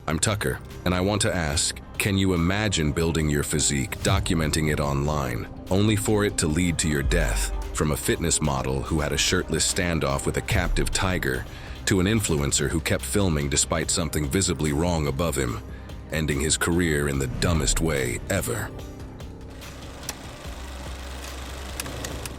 I'm Tucker, and I want to ask, can you imagine building your physique, documenting it online, only for it to lead to your death? From a fitness model who had a shirtless standoff with a captive tiger, to an influencer who kept filming despite something visibly wrong above him, ending his career in the dumbest way ever.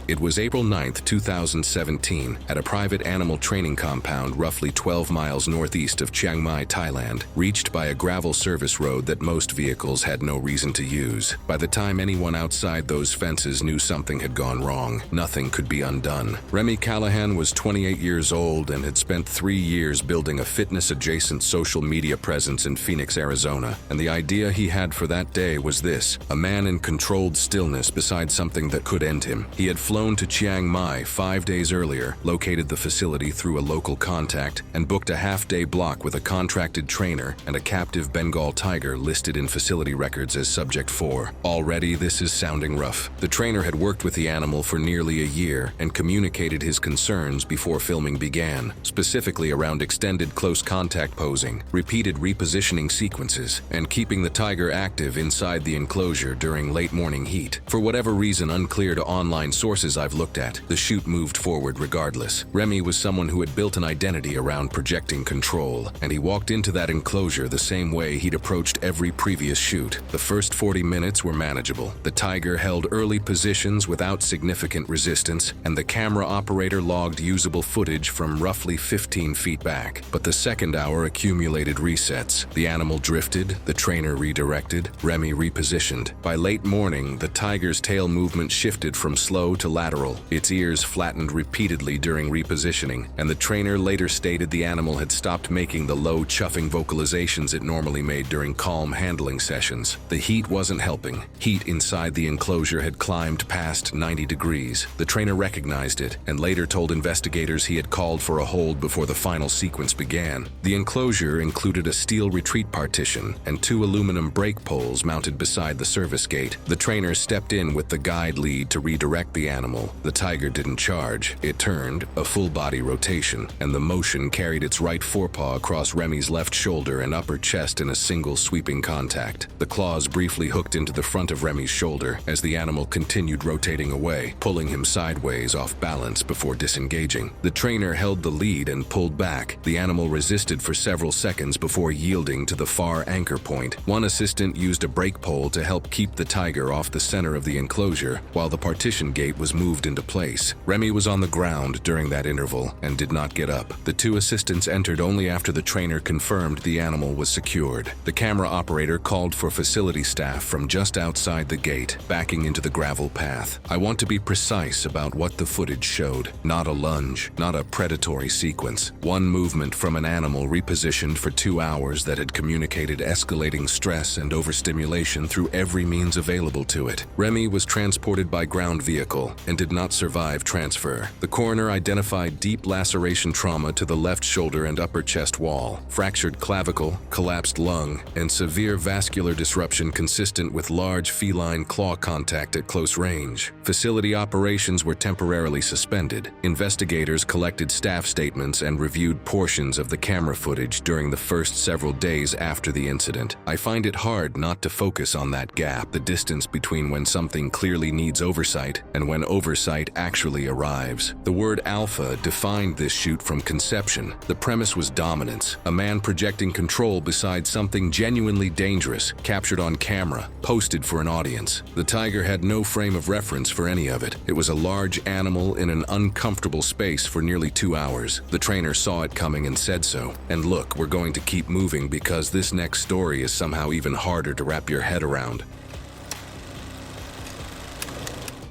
It was April 9th, 2017, at a private animal training compound roughly 12 miles northeast of Chiang Mai, Thailand, reached by a gravel service road that most vehicles had no reason to use. By the time anyone outside those fences knew something had gone wrong, nothing could be undone. Remy Callahan was 28 years old and had spent 3 years building a fitness-adjacent social media presence in Phoenix, Arizona. And the idea he had for that day was this: a man in controlled stillness beside something that could end him. He had flown to Chiang Mai 5 days earlier, located the facility through a local contact, and booked a half-day block with a contracted trainer and a captive Bengal tiger listed in facility records as Subject 4. Already, this is sounding rough. The trainer had worked with the animal for nearly a year and communicated his concerns before filming began, specifically around extended close contact posing, repeated repositioning sequences, and keeping the tiger active inside the enclosure during late morning heat. For whatever reason unclear to online sources I've looked at, the shoot moved forward regardless. Remy was someone who had built an identity around projecting control, and he walked into that enclosure the same way he'd approached every previous shoot. The first 40 minutes were manageable. The tiger held early positions without significant resistance, and the camera operator logged usable footage from roughly 15 feet back. But the second hour accumulated resets. The animal drifted, the trainer redirected, Remy repositioned. By late morning, the tiger's tail movement shifted from slow to lateral. Its ears flattened repeatedly during repositioning, and the trainer later stated the animal had stopped making the low, chuffing vocalizations it normally made during calm handling sessions. The heat wasn't helping. Heat inside the enclosure had climbed past 90 degrees. The trainer recognized it and later told investigators he had called for a hold before the final sequence began. The enclosure included a steel retreat partition and 2 aluminum brake poles mounted beside the service gate. The trainer stepped in with the guide lead to redirect the animal. The tiger didn't charge. It turned, a full-body rotation, and the motion carried its right forepaw across Remy's left shoulder and upper chest in a single sweeping contact. The claws briefly hooked into the front of Remy's shoulder as the animal continued rotating away, pulling him sideways off balance before disengaging. The trainer held the lead and pulled back. The animal resisted for several seconds before yielding to the far anchor point. One assistant used a brake pole to help keep the tiger off the center of the enclosure, while the partition gate was moved into place. Remy was on the ground during that interval and did not get up. The 2 assistants entered only after the trainer confirmed the animal was secured. The camera operator called for facility staff from just outside the gate, backing into the gravel path. I want to be precise about what the footage showed. Not a lunge, not a predatory sequence. One movement from an animal repositioned for 2 hours that had communicated escalating stress and overstimulation through every means available to it. Remy was transported by ground vehicle and did not survive transfer. The coroner identified deep laceration trauma to the left shoulder and upper chest wall, fractured clavicle, collapsed lung, and severe vascular disruption consistent with large feline claw contact at close range. Facility operations were temporarily suspended. Investigators collected staff statements and reviewed portions of the camera footage during the first several days after the incident. I find it hard not to focus on that gap, the distance between when something clearly needs oversight and when oversight actually arrives. The word alpha defined this shoot from conception. The premise was dominance, a man projecting control beside something genuinely dangerous, captured on camera, posted for an audience. The tiger had no frame of reference for any of it. It was a large animal in an uncomfortable space for nearly 2 hours. The trainer saw it coming and said so. And look, we're going to keep moving because this next story is somehow even harder to wrap your head around.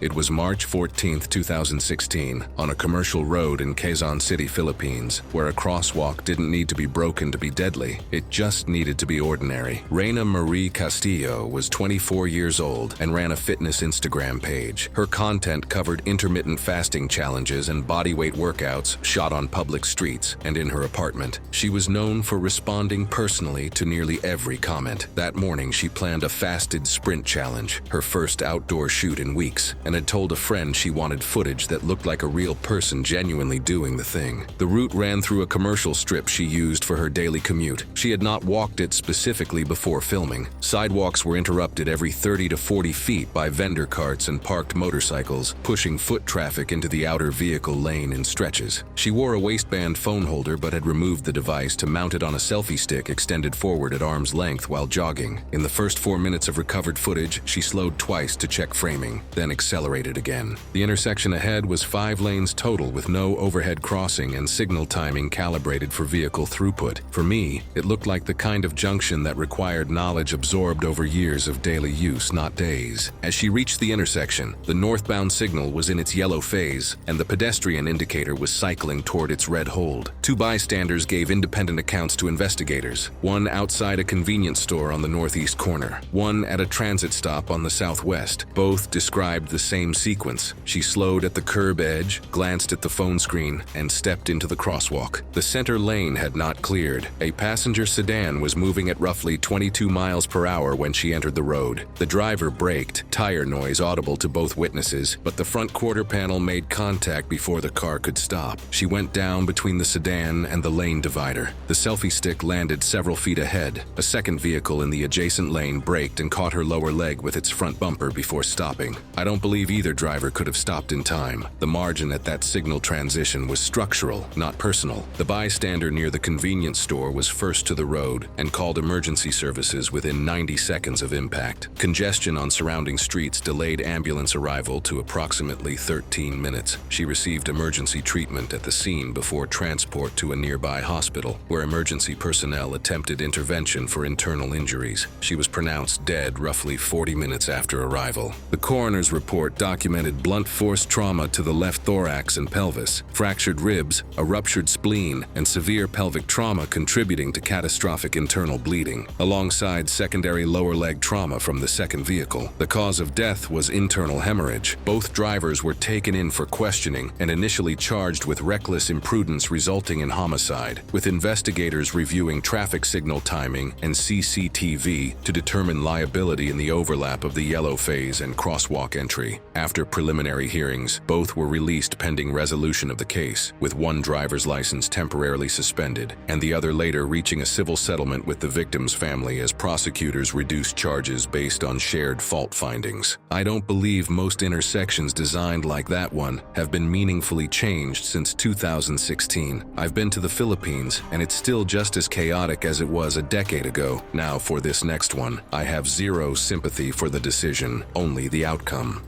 It was March 14, 2016, on a commercial road in Quezon City, Philippines, where a crosswalk didn't need to be broken to be deadly. It just needed to be ordinary. Reina Marie Castillo was 24 years old and ran a fitness Instagram page. Her content covered intermittent fasting challenges and bodyweight workouts shot on public streets and in her apartment. She was known for responding personally to nearly every comment. That morning, she planned a fasted sprint challenge, her first outdoor shoot in weeks, and had told a friend she wanted footage that looked like a real person genuinely doing the thing. The route ran through a commercial strip she used for her daily commute. She had not walked it specifically before filming. Sidewalks were interrupted every 30 to 40 feet by vendor carts and parked motorcycles, pushing foot traffic into the outer vehicle lane in stretches. She wore a waistband phone holder but had removed the device to mount it on a selfie stick extended forward at arm's length while jogging. In the first 4 minutes of recovered footage, she slowed twice to check framing, then accelerated again. The intersection ahead was 5 lanes total with no overhead crossing and signal timing calibrated for vehicle throughput. For me, it looked like the kind of junction that required knowledge absorbed over years of daily use, not days. As she reached the intersection, the northbound signal was in its yellow phase, and the pedestrian indicator was cycling toward its red hold. 2 bystanders gave independent accounts to investigators, one outside a convenience store on the northeast corner, one at a transit stop on the southwest. Both described the same sequence. She slowed at the curb edge, glanced at the phone screen, and stepped into the crosswalk. The center lane had not cleared. A passenger sedan was moving at roughly 22 miles per hour when she entered the road. The driver braked, tire noise audible to both witnesses, but the front quarter panel made contact before the car could stop. She went down between the sedan and the lane divider. The selfie stick landed several feet ahead. A second vehicle in the adjacent lane braked and caught her lower leg with its front bumper before stopping. I don't believe either driver could have stopped in time. The margin at that signal transition was structural, not personal. The bystander near the convenience store was first to the road and called emergency services within 90 seconds of impact. Congestion on surrounding streets delayed ambulance arrival to approximately 13 minutes. She received emergency treatment at the scene before transport to a nearby hospital, where emergency personnel attempted intervention for internal injuries. She was pronounced dead roughly 40 minutes after arrival. The coroner's report documented blunt force trauma to the left thorax and pelvis, fractured ribs, a ruptured spleen, and severe pelvic trauma contributing to catastrophic internal bleeding, alongside secondary lower leg trauma from the second vehicle. The cause of death was internal hemorrhage. Both drivers were taken in for questioning and initially charged with reckless imprudence resulting in homicide, with investigators reviewing traffic signal timing and CCTV to determine liability in the overlap of the yellow phase and crosswalk entry. After preliminary hearings, both were released pending resolution of the case, with one driver's license temporarily suspended and the other later reaching a civil settlement with the victim's family as prosecutors reduced charges based on shared fault findings. I don't believe most intersections designed like that one have been meaningfully changed since 2016. I've been to the Philippines, and it's still just as chaotic as it was a decade ago. Now for this next one, I have zero sympathy for the decision, only the outcome.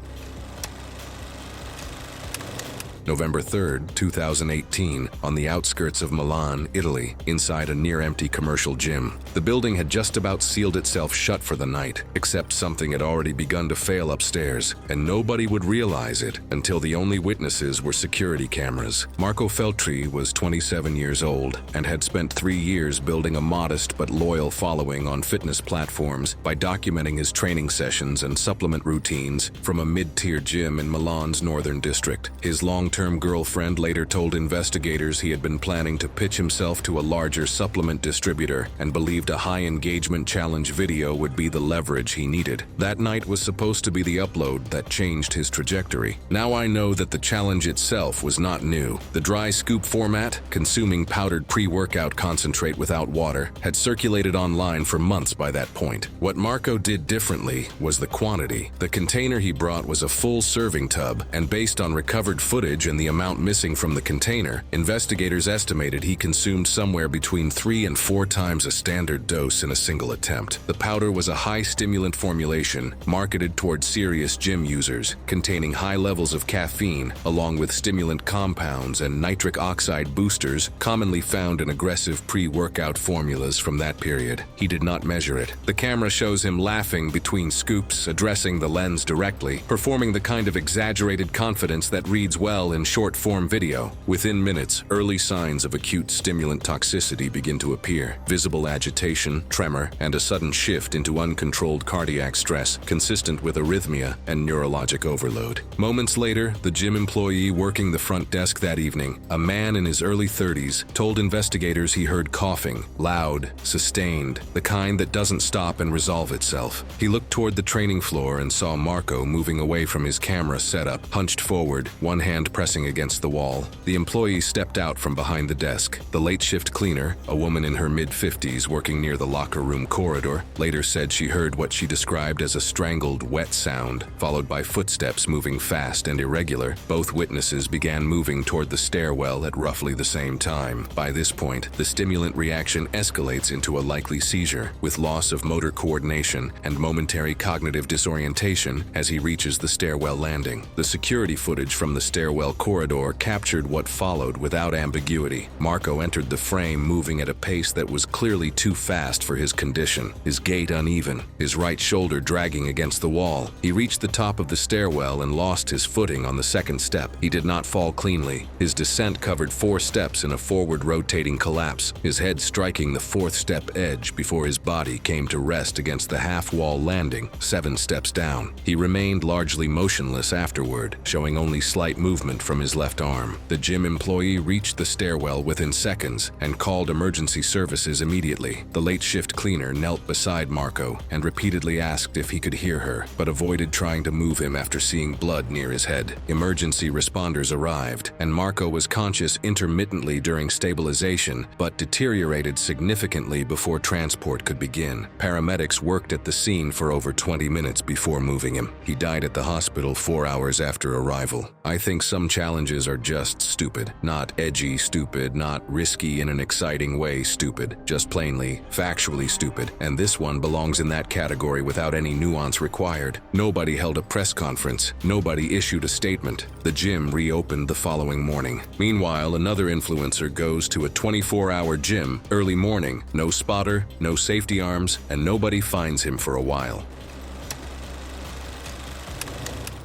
November 3rd, 2018, on the outskirts of Milan, Italy, inside a near-empty commercial gym. The building had just about sealed itself shut for the night, except something had already begun to fail upstairs, and nobody would realize it until the only witnesses were security cameras. Marco Feltri was 27 years old and had spent 3 years building a modest but loyal following on fitness platforms by documenting his training sessions and supplement routines from a mid-tier gym in Milan's northern district. His long-term girlfriend later told investigators he had been planning to pitch himself to a larger supplement distributor and believed a high-engagement challenge video would be the leverage he needed. That night was supposed to be the upload that changed his trajectory. Now I know that the challenge itself was not new. The dry scoop format, consuming powdered pre-workout concentrate without water, had circulated online for months by that point. What Marco did differently was the quantity. The container he brought was a full serving tub, and based on recovered footage and the amount missing from the container, investigators estimated he consumed somewhere between 3 and 4 times a standard dose in a single attempt. The powder was a high-stimulant formulation marketed toward serious gym users, containing high levels of caffeine, along with stimulant compounds and nitric oxide boosters commonly found in aggressive pre-workout formulas from that period. He did not measure it. The camera shows him laughing between scoops, addressing the lens directly, performing the kind of exaggerated confidence that reads well all in short-form video. Within minutes, early signs of acute stimulant toxicity begin to appear. Visible agitation, tremor, and a sudden shift into uncontrolled cardiac stress, consistent with arrhythmia and neurologic overload. Moments later, the gym employee working the front desk that evening, a man in his early 30s, told investigators he heard coughing, loud, sustained, the kind that doesn't stop and resolve itself. He looked toward the training floor and saw Marco moving away from his camera setup, hunched forward, one hand pressing against the wall. The employee stepped out from behind the desk. The late shift cleaner, a woman in her mid-50s working near the locker room corridor, later said she heard what she described as a strangled, wet sound, followed by footsteps moving fast and irregular. Both witnesses began moving toward the stairwell at roughly the same time. By this point, the stimulant reaction escalates into a likely seizure, with loss of motor coordination and momentary cognitive disorientation as he reaches the stairwell landing. The security footage from the stairwell corridor captured what followed without ambiguity. Marco entered the frame moving at a pace that was clearly too fast for his condition, his gait uneven, his right shoulder dragging against the wall. He reached the top of the stairwell and lost his footing on the second step. He did not fall cleanly. His descent covered 4 steps in a forward rotating collapse, his head striking the 4th step edge before his body came to rest against the half-wall landing 7 steps down. He remained largely motionless afterward, showing only slight movement from his left arm. The gym employee reached the stairwell within seconds and called emergency services immediately. The late shift cleaner knelt beside Marco and repeatedly asked if he could hear her, but avoided trying to move him after seeing blood near his head. Emergency responders arrived, and Marco was conscious intermittently during stabilization, but deteriorated significantly before transport could begin. Paramedics worked at the scene for over 20 minutes before moving him. He died at the hospital 4 hours after arrival. I think some challenges are just stupid. Not edgy stupid, not risky in an exciting way stupid, just plainly, factually stupid. And this one belongs in that category without any nuance required. Nobody held a press conference. Nobody issued a statement. The gym reopened the following morning. Meanwhile, another influencer goes to a 24-hour gym early morning. No spotter, no safety arms, and nobody finds him for a while.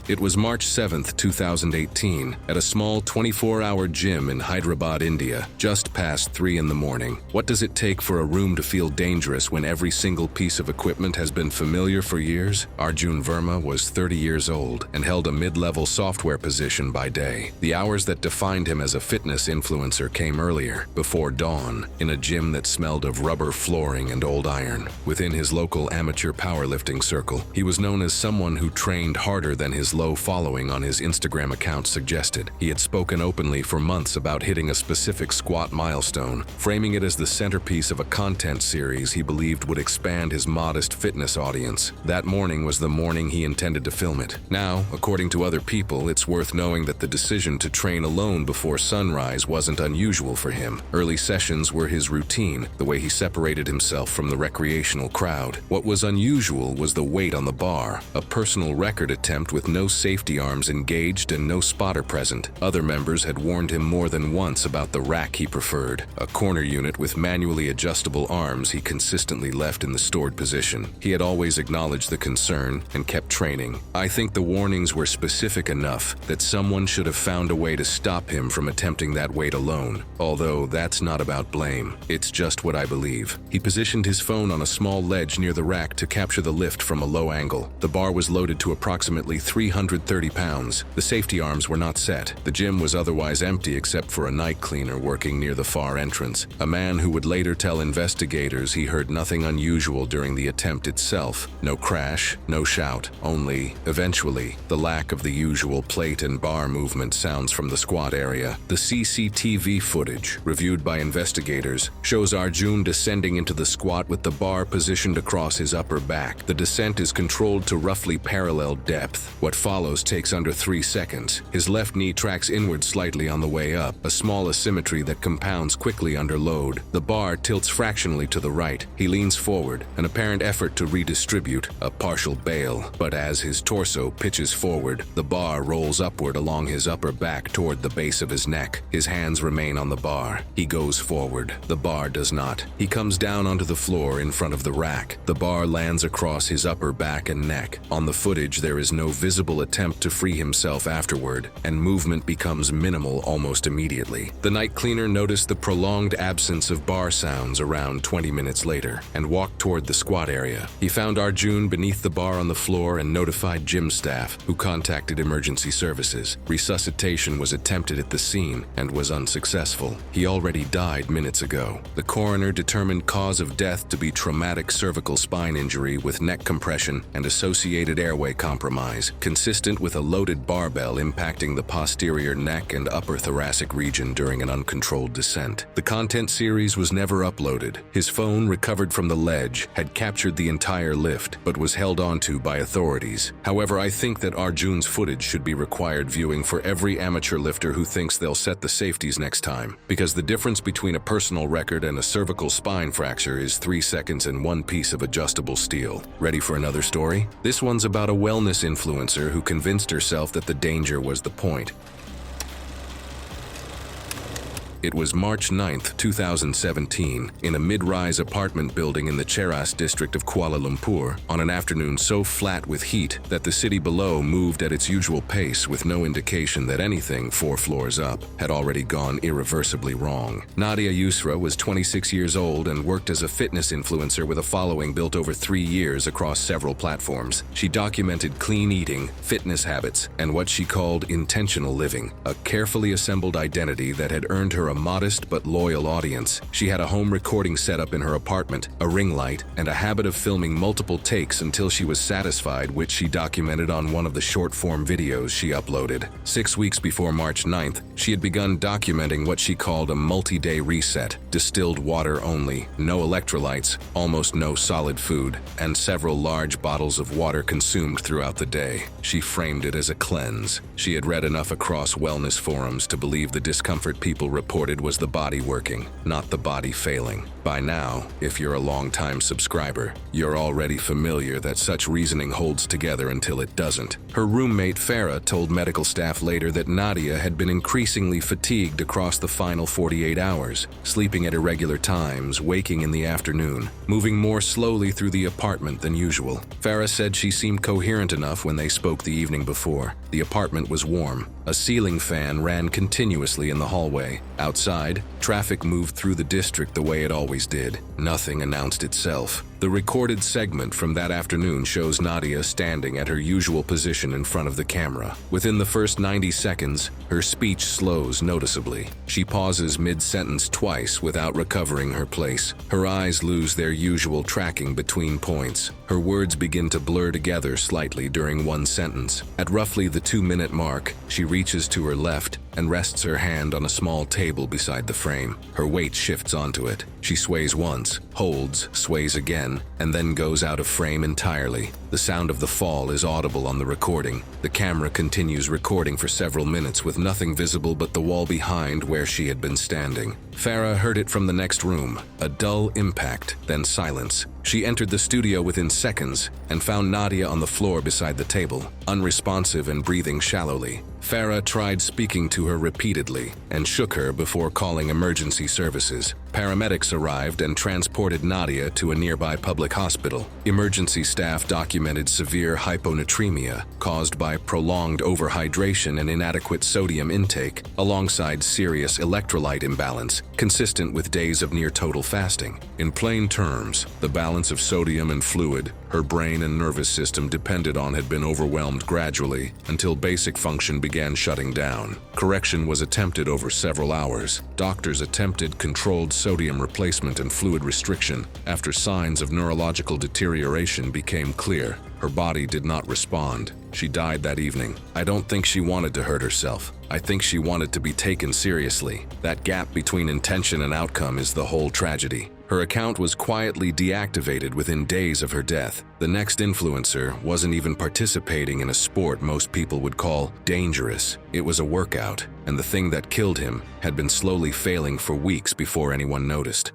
It was March 7th, 2018, at a small 24-hour gym in Hyderabad, India, just past 3 in the morning. What does it take for a room to feel dangerous when every single piece of equipment has been familiar for years? Arjun Verma was 30 years old and held a mid-level software position by day. The hours that defined him as a fitness influencer came earlier, before dawn, in a gym that smelled of rubber flooring and old iron. Within his local amateur powerlifting circle, he was known as someone who trained harder than his low following on his Instagram account suggested. He had spoken openly for months about hitting a specific squat milestone, framing it as the centerpiece of a content series he believed would expand his modest fitness audience. That morning was the morning he intended to film it. Now, according to other people, it's worth knowing that the decision to train alone before sunrise wasn't unusual for him. Early sessions were his routine, the way he separated himself from the recreational crowd. What was unusual was the weight on the bar, a personal record attempt with no safety arms engaged and no spotter present. Other members had warned him more than once about the rack he preferred, a corner unit with manually adjustable arms he consistently left in the stored position. He had always acknowledged the concern and kept training. I think the warnings were specific enough that someone should have found a way to stop him from attempting that weight alone. Although that's not about blame. It's just what I believe. He positioned his phone on a small ledge near the rack to capture the lift from a low angle. The bar was loaded to approximately 330 pounds. The safety arms were not set. The gym was otherwise empty except for a night cleaner working near the far entrance, a man who would later tell investigators he heard nothing unusual during the attempt itself. No crash, no shout, only, eventually, the lack of the usual plate and bar movement sounds from the squat area. The CCTV footage, reviewed by investigators, shows Arjun descending into the squat with the bar positioned across his upper back. The descent is controlled to roughly parallel depth. What follows takes under 3 seconds. His left knee tracks inward slightly on the way up, a small asymmetry that compounds quickly under load. The bar tilts fractionally to the right. He leans forward, an apparent effort to redistribute, a partial bail. But as his torso pitches forward, the bar rolls upward along his upper back toward the base of his neck. His hands remain on the bar. He goes forward. The bar does not. He comes down onto the floor in front of the rack. The bar lands across his upper back and neck. On the footage, there is no visible visible attempt to free himself afterward, and movement becomes minimal almost immediately. The night cleaner noticed the prolonged absence of bar sounds around 20 minutes later and walked toward the squat area. He found Arjun beneath the bar on the floor and notified gym staff, who contacted emergency services. Resuscitation was attempted at the scene and was unsuccessful. He already died minutes ago. The coroner determined cause of death to be traumatic cervical spine injury with neck compression and associated airway compromise, consistent with a loaded barbell impacting the posterior neck and upper thoracic region during an uncontrolled descent. The content series was never uploaded. His phone, recovered from the ledge, had captured the entire lift, but was held onto by authorities. However, I think that Arjun's footage should be required viewing for every amateur lifter who thinks they'll set the safeties next time, because the difference between a personal record and a cervical spine fracture is 3 seconds and one piece of adjustable steel. Ready for another story? This one's about a wellness influencer who convinced herself that the danger was the point. It was March 9, 2017, in a mid-rise apartment building in the Cheras district of Kuala Lumpur, on an afternoon so flat with heat that the city below moved at its usual pace with no indication that anything 4 floors up had already gone irreversibly wrong. Nadia Yusra was 26 years old and worked as a fitness influencer with a following built over 3 years across several platforms. She documented clean eating, fitness habits, and what she called intentional living, a carefully assembled identity that had earned her a modest but loyal audience. She had a home recording setup in her apartment, a ring light, and a habit of filming multiple takes until she was satisfied, which she documented on one of the short-form videos she uploaded. 6 weeks before March 9th, she had begun documenting what she called a multi-day reset: distilled water only, no electrolytes, almost no solid food, and several large bottles of water consumed throughout the day. She framed it as a cleanse. She had read enough across wellness forums to believe the discomfort people reported was the body working, not the body failing. By now, if you're a long-time subscriber, you're already familiar that such reasoning holds together until it doesn't. Her roommate Farah told medical staff later that Nadia had been increasingly fatigued across the final 48 hours, sleeping at irregular times, waking in the afternoon, moving more slowly through the apartment than usual. Farah said she seemed coherent enough when they spoke the evening before. The apartment was warm. A ceiling fan ran continuously in the hallway. Outside, traffic moved through the district the way it always did. Nothing announced itself. The recorded segment from that afternoon shows Nadia standing at her usual position in front of the camera. Within the first 90 seconds, her speech slows noticeably. She pauses mid-sentence twice without recovering her place. Her eyes lose their usual tracking between points. Her words begin to blur together slightly during one sentence. At roughly the 2-minute mark, she reaches to her left and rests her hand on a small table beside the frame. Her weight shifts onto it. She sways once, holds, sways again, and then goes out of frame entirely. The sound of the fall is audible on the recording. The camera continues recording for several minutes with nothing visible but the wall behind where she had been standing. Farah heard it from the next room, a dull impact, then silence. She entered the studio within seconds and found Nadia on the floor beside the table, unresponsive and breathing shallowly. Farah tried speaking to her repeatedly and shook her before calling emergency services. Paramedics arrived and transported Nadia to a nearby public hospital. Emergency staff documented severe hyponatremia caused by prolonged overhydration and inadequate sodium intake, alongside serious electrolyte imbalance, consistent with days of near-total fasting. In plain terms, the balance of sodium and fluid her brain and nervous system depended on had been overwhelmed gradually until basic function began shutting down. Correction was attempted over several hours. Doctors attempted controlled sodium replacement and fluid restriction after signs of neurological deterioration became clear. Her body did not respond. She died that evening. I don't think she wanted to hurt herself. I think she wanted to be taken seriously. That gap between intention and outcome is the whole tragedy. Her account was quietly deactivated within days of her death. The next influencer wasn't even participating in a sport most people would call dangerous. It was a workout, and the thing that killed him had been slowly failing for weeks before anyone noticed.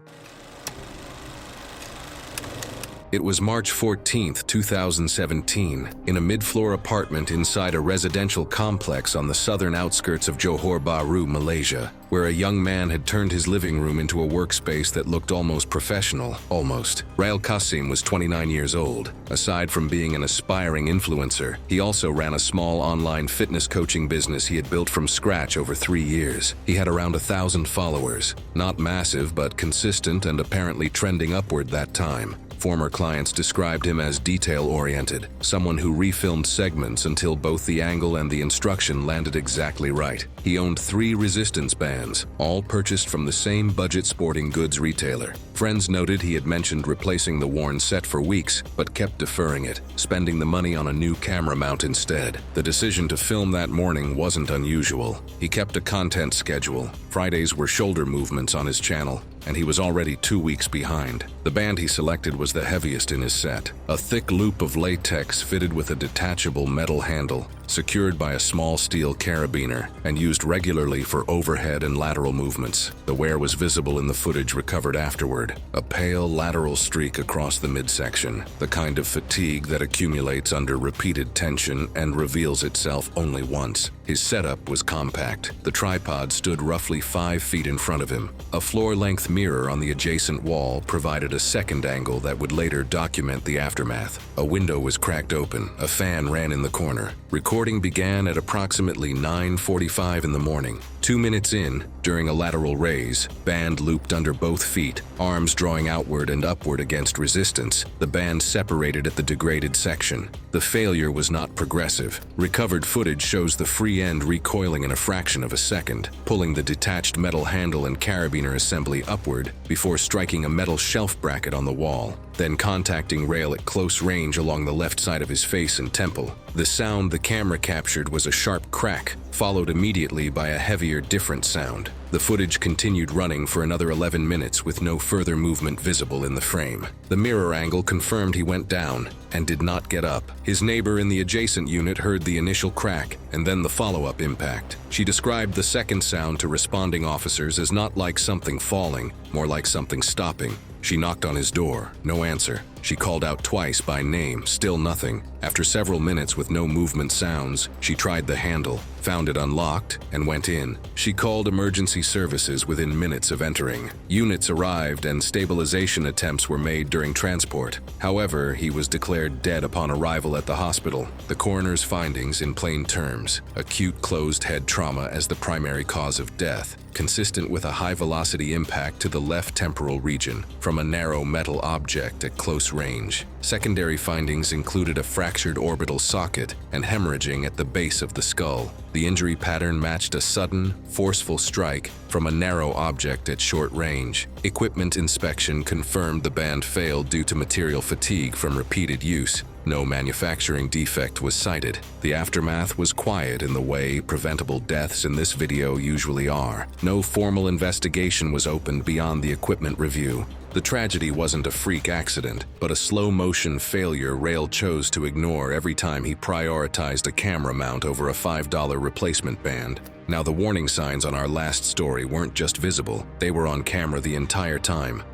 It was March 14, 2017, in a mid-floor apartment inside a residential complex on the southern outskirts of Johor Bahru, Malaysia, where a young man had turned his living room into a workspace that looked almost professional. Almost. Rael Qasim was 29 years old. Aside from being an aspiring influencer, he also ran a small online fitness coaching business he had built from scratch over 3 years. He had around 1,000 followers. Not massive, but consistent and apparently trending upward that time. Former clients described him as detail-oriented, someone who refilmed segments until both the angle and the instruction landed exactly right. He owned 3 resistance bands, all purchased from the same budget sporting goods retailer. Friends noted he had mentioned replacing the worn set for weeks, but kept deferring it, spending the money on a new camera mount instead. The decision to film that morning wasn't unusual. He kept a content schedule. Fridays were shoulder movements on his channel, and he was already 2 weeks behind. The band he selected was the heaviest in his set, a thick loop of latex fitted with a detachable metal handle, secured by a small steel carabiner, and used regularly for overhead and lateral movements. The wear was visible in the footage recovered afterward, a pale lateral streak across the midsection, the kind of fatigue that accumulates under repeated tension and reveals itself only once. His setup was compact. The tripod stood roughly 5 feet in front of him. A floor-length mirror on the adjacent wall provided a second angle that would later document the aftermath. A window was cracked open. A fan ran in the corner. Recording began at approximately 9:45 in the morning. 2 minutes in, during a lateral raise, band looped under both feet, arms drawing outward and upward against resistance. The band separated at the degraded section. The failure was not progressive. Recovered footage shows the free end recoiling in a fraction of a second, pulling the detached metal handle and carabiner assembly upward before striking a metal shelf bracket on the wall, then contacting Rael at close range along the left side of his face and temple. The sound the camera captured was a sharp crack, followed immediately by a heavier, different sound. The footage continued running for another 11 minutes with no further movement visible in the frame. The mirror angle confirmed he went down and did not get up. His neighbor in the adjacent unit heard the initial crack and then the follow-up impact. She described the second sound to responding officers as not like something falling, more like something stopping. She knocked on his door, no answer. She called out twice by name, still nothing. After several minutes with no movement sounds, she tried the handle, found it unlocked, and went in. She called emergency services within minutes of entering. Units arrived and stabilization attempts were made during transport. However, he was declared dead upon arrival at the hospital. The coroner's findings in plain terms: acute closed head trauma as the primary cause of death, consistent with a high-velocity impact to the left temporal region from a narrow metal object at close range. Secondary findings included a fractured orbital socket and hemorrhaging at the base of the skull. The injury pattern matched a sudden, forceful strike from a narrow object at short range. Equipment inspection confirmed the band failed due to material fatigue from repeated use. No manufacturing defect was cited. The aftermath was quiet in the way preventable deaths in this video usually are. No formal investigation was opened beyond the equipment review. The tragedy wasn't a freak accident, but a slow-motion failure Rael chose to ignore every time he prioritized a camera mount over a $5 replacement band. Now, the warning signs on our last story weren't just visible, they were on camera the entire time.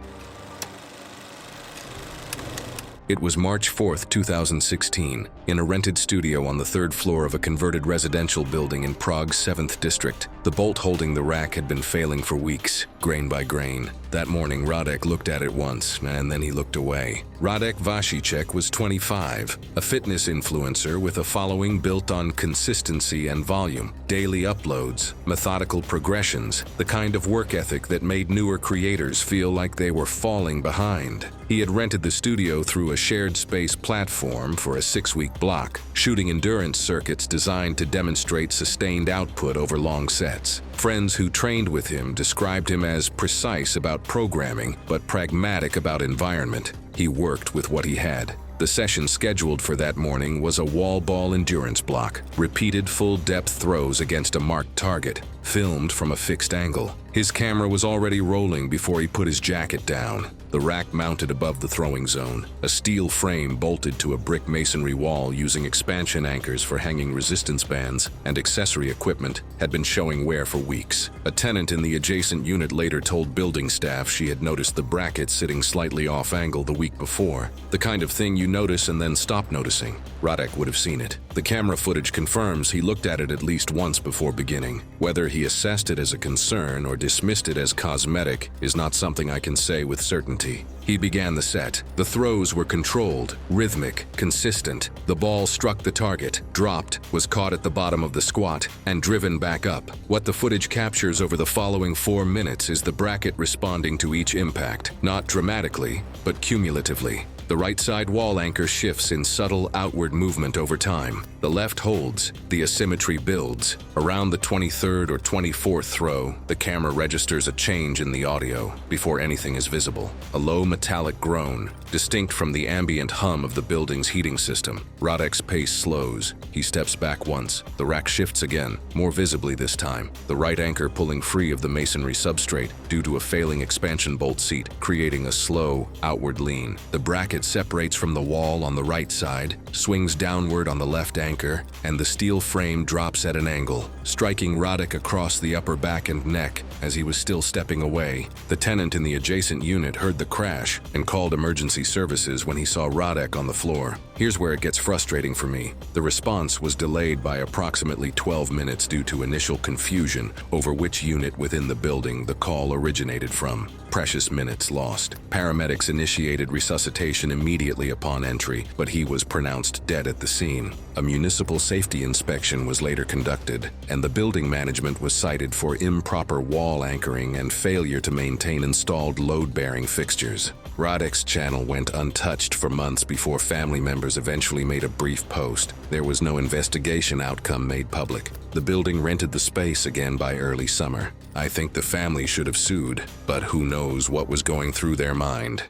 It was March 4th, 2016, in a rented studio on the 3rd floor of a converted residential building in Prague's 7th district. The bolt holding the rack had been failing for weeks, grain by grain. That morning, Radek looked at it once, and then he looked away. Radek Vasicek was 25, a fitness influencer with a following built on consistency and volume, daily uploads, methodical progressions, the kind of work ethic that made newer creators feel like they were falling behind. He had rented the studio through a shared space platform for a 6-week block, shooting endurance circuits designed to demonstrate sustained output over long sets. Friends who trained with him described him as precise about programming, but pragmatic about environment. He worked with what he had. The session scheduled for that morning was a wall ball endurance block, repeated full-depth throws against a marked target, filmed from a fixed angle. His camera was already rolling before he put his jacket down. the rack mounted above the throwing zone. A steel frame bolted to a brick masonry wall using expansion anchors for hanging resistance bands and accessory equipment had been showing wear for weeks. A tenant in the adjacent unit later told building staff she had noticed the bracket sitting slightly off angle the week before. The kind of thing you notice and then stop noticing. Radek would have seen it. The camera footage confirms he looked at it at least once before beginning. Whether he assessed it as a concern or dismissed it as cosmetic is not something I can say with certainty. He began the set. The throws were controlled, rhythmic, consistent. The ball struck the target, dropped, was caught at the bottom of the squat, and driven back up. What the footage captures over the following 4 minutes is the bracket responding to each impact, not dramatically, but cumulatively. The right side wall anchor shifts in subtle outward movement over time. The left holds, the asymmetry builds. Around the 23rd or 24th throw, the camera registers a change in the audio before anything is visible. A low metallic groan, distinct from the ambient hum of the building's heating system. Radek's pace slows. He steps back once. The rack shifts again, more visibly this time. The right anchor pulling free of the masonry substrate due to a failing expansion bolt seat, creating a slow, outward lean. The bracket separates from the wall on the right side, swings downward on the left anchor, and the steel frame drops at an angle, striking Radek across the upper back and neck as he was still stepping away. The tenant in the adjacent unit heard the crash and called emergency services when he saw Radek on the floor. Here's where it gets frustrating for me. The response was delayed by approximately 12 minutes due to initial confusion over which unit within the building the call originated from. Precious minutes lost. Paramedics initiated resuscitation immediately upon entry, but he was pronounced dead at the scene. A municipal safety inspection was later conducted, and the building management was cited for improper wall anchoring and failure to maintain installed load-bearing fixtures. Radek's channel went untouched for months before family members eventually made a brief post. There was no investigation outcome made public. The building rented the space again by early summer. I think the family should have sued, but who knows what was going through their mind.